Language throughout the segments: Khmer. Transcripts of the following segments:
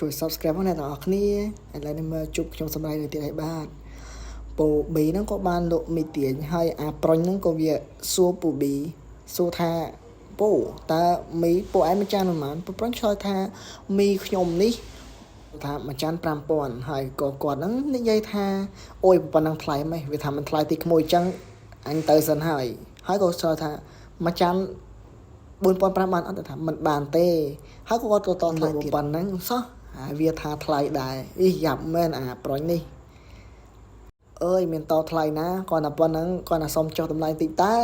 ជួយ subscribe ផងអ្នកទាំងអស់គ្នាឥឡូវនេះមើលជួបខ្ញុំសម្រាប់នៅទៀតឲ្យបាទពូ B ហ្នឹងក៏បានលោកមីទាញហើយអាប្រុញហ្នឹងក៏វាសួរពូ B សួរថាពូតើមីពូឯងមួយចានប៉ុន្មានពូប្រុញឆ្លើយថាមីខ្ញុំនេះថាមួយចាន 5000 ហើយក៏គាត់ហ្នឹងនិយាយថាអូយប៉ុណ្ណឹងថ្លៃម៉េចវាថាមិនថ្លៃទីក្មួយអញ្ចឹងអញទៅសិនហើយក៏ឆ្លើយថាមួយចាន 4500 បានអត់ថាមិនបានទេហើយគាត់ក៏តថ្លៃទៀតប៉ុណ្ណឹងសោះហើយវាថាថ្លៃដែរអ៊ីយ៉ាប់មែនអាប្រុញនេះអើយមានតថ្លៃណាគាត់ថាប៉ុណ្ណឹងគាត់ថាសុំចុះតម្លៃតិចតើ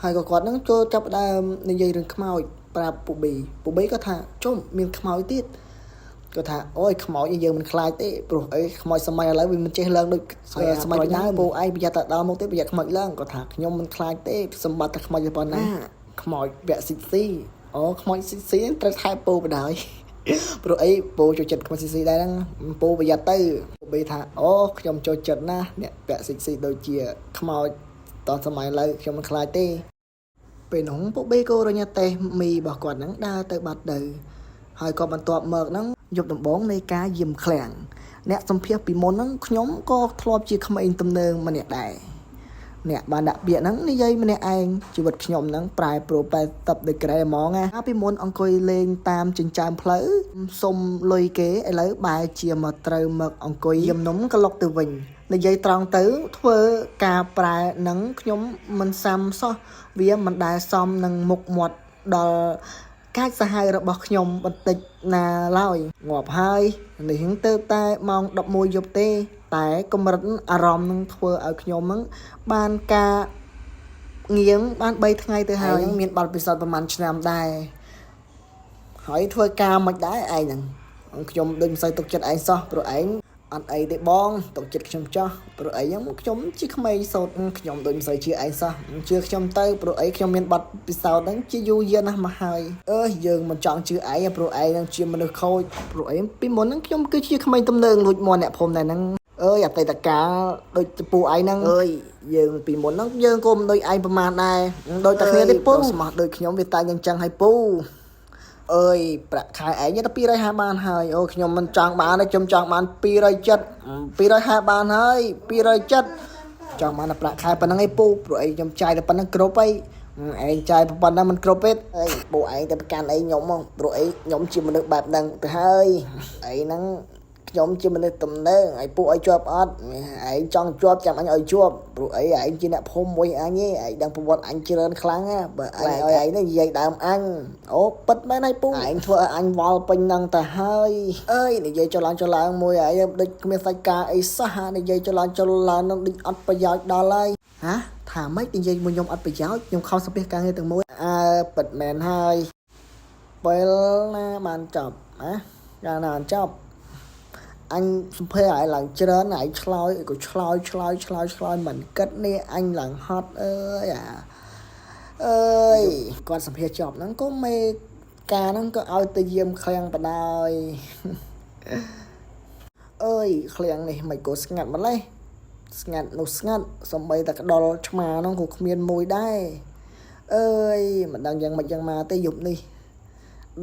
ហើយក៏គាត់នឹងចូលចាប់ដើមនិយាយរឿងខ្មោចប្រាប់ពូ B ក៏ថាចុំមានខ្មោចទៀតគាត់ថាអូយខ្មោចយើងមិនខ្លាចទេព្រោះអីខ្មោចសម័យឥឡូវវាមិនចេះឡើងដូចសម័យពីដើមពូឯងប្រយ័ត្នតែដល់មកទេប្រយ័ត្នខ្មោចឡើងគាត់ថាខ្ញុំមិនខ្លាចទេសម្បត្តិតែខ្មោចប៉ុណ្ណាខ្មោចវគ្គស៊ីអូខ្មោចស៊ីត្រូវថែពូបណ្ដោយព្រោះអីពូចូលចិត្តខ្មោចស៊ីដែរហ្នឹងពូប្រយ័ត្នទៅពូ B ថាអូខ្ញុំចូលចិត្តណាស់អ្នកវគ្គស៊ីដូចជាខ្មោចតសម័យឥឡូវខ្ញុំមិនខ្លាចទេពេលនោះពូ B ក៏រញ៉ាតេមីរបស់គាត់ហ្នឹងដើរទៅបាត់ទៅហើយក៏បន្ទាប់មកហ្នឹងយប់ដំបងនៃការយាមឃ្លាំងអ្នកសម្ភាសពីមុនហ្នឹងខ្ញុំក៏ធ្លាប់ជាក្មេងទំនើងម្នាក់ដែរអ្នកបានដាក់ពាក្យហ្នឹងនិយាយម្នាក់ឯងជីវិតខ្ញុំហ្នឹងប្រែប្រួល80 ដឺក្រេហ្មងណាពីមុនអង្គុយលេងតាមចិញ្ចើមផ្លូវសុំលុយគេឥឡូវបែរជាមកត្រូវមកអង្គុយយាមនំក្លុកទៅវិញនិយាយត្រង់ទៅធ្វើការប្រែហ្នឹងខ្ញុំមិនសាំសោះវាមិនដែលសមនឹងមុខមាត់ដល់កាច់សាហាវរបស់ខ្ញុំបន្តិចណាឡើយងាប់ហើយនេះទៅតែម៉ោង 11 យប់ទេតែកម្រិតអារម្មណ៍នឹងធ្វើឲ្យខ្ញុំហ្នឹងបានការងៀងបាន3ថ្ងៃទៅហើយមានបទពិសោធន៍ប្រហែលឆ្នាំដែរហើយធ្វើការមិនដែរឯងហ្នឹងខ្ញុំដូចមិនសូវទុកចិត្តឯងសោះព្រោះឯងអត់អីទេបងទុកចិត្តខ្ញុំចោះព្រោះអីហ្នឹងខ្ញុំជាក្មេងសោតខ្ញុំដូចមិនសូវជឿឯងសោះជឿខ្ញុំទៅព្រោះអីខ្ញុំមានបទពិសោធន៍ហ្នឹងជាយូរយារណាស់មកហើយយើងមិនចង់ជឿឯងព្រោះឯងហ្នឹងជាមនុស្សខូចព្រោះអីពីមុនហ្នឹងខ្ញុំគឺជាក្មេងទំនើងលួចមាត់អ្នកភូមិដែរហ្នឹងអតីតកាលដូចពូឯងហ្នឹងយើងពីមុនហ្នឹងយើងក៏មិនដូចឯងប្រហែលដែរដូចតែគ្នាទេពូស្មោះដូចខ្ញុំវាតែអញ្ចឹងហើយពូប្រាក់ខែឯងទៅ250បានហើយខ្ញុំមិនចង់បានទេខ្ញុំចង់បាន250បានហើយ270ចង់បានតែប្រាក់ខែប៉ុណ្្នឹងឯងពូព្រោះឯងខ្ញុំចាយតែប៉ុណ្្នឹងគ្រប់ឯងចាយប៉ុណ្ណឹងមិនគ្រប់ទេពូឯងតែប្រកាន់អីខ្ញុំហ្មងព្រោះអីខ្ញុំជាមនុស្សបែបហ្នឹងទៅហើយឯងហ្នឹងខ្ញុំជាមនុស្សទំនើងឲ្យពូឲ្យជាប់អត់ឯងចង់ជាប់ចាំអញឲ្យជាប់ព្រោះអីឯងជាអ្នកភូមិមួយអញឯងដឹងប្រវត្តិអញច្រើនខ្លាំងណាបើឯងឲ្យឯងនេះនិយាយដើមអញពិតមែនហើយពូឯងធ្វើឲ្យអញវល់ពេញហ្នឹងទៅហើយនិយាយចុះឡើងមួយឯងដូចគ្មានសាច់ការអីសោះនិយាយចុះឡើងនឹងដូចអត់ប្រយោជន៍ដល់ហើយថាម៉េចនិយាយមួយខ្ញុំអត់ប្រយោជន៍ខ្ញុំខំសំភាសការងារទាំងមួយពិតមែនហើយពេលណាបានចប់កាលណាបានចប់អញសំភេរឲ្យឡើងច្រើនឲ្យឆ្លើយក៏ឆ្លើយមិនគិតនេះអញឡើងហត់គាត់សំភេរចប់ហ្នឹងក៏មេការហ្នឹងក៏ឲ្យទៅយាមឃ្លាំងបដោយឃ្លាំងនេះមិនក៏ស្ងាត់ម្លេះស្ងាត់សំបីតែក្ដុលឆ្មាហ្នឹងក៏គ្មានមួយដែរមិនដឹងយ៉ាងម៉េចយ៉ាងម៉ាទេយប់នេះ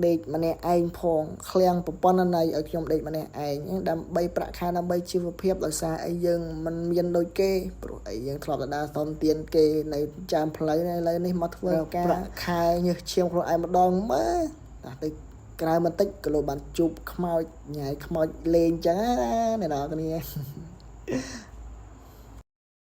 ដេកម្នាក់ឯងផងឃ្លាំងប្រព័ន្ធណៃឲ្យខ្ញុំដេកម្នាក់ឯងដើម្បីប្រាក់ខែដើម្បីជីវភាពដោយសារអីយើងមិនមានដូចគេព្រោះអីយើងធ្លាប់តែដើរសុំទានគេនៅចាមផ្លូវឥឡូវនេះមកធ្វើការប្រាក់ខែញើសឈាមខ្លួនឯងម្ដងមើលទៅក្រៅបន្តិចក៏លោកបានជួបខ្មោចញ៉ៃខ្មោចលេងចឹងណាអ្នកនរគ្នា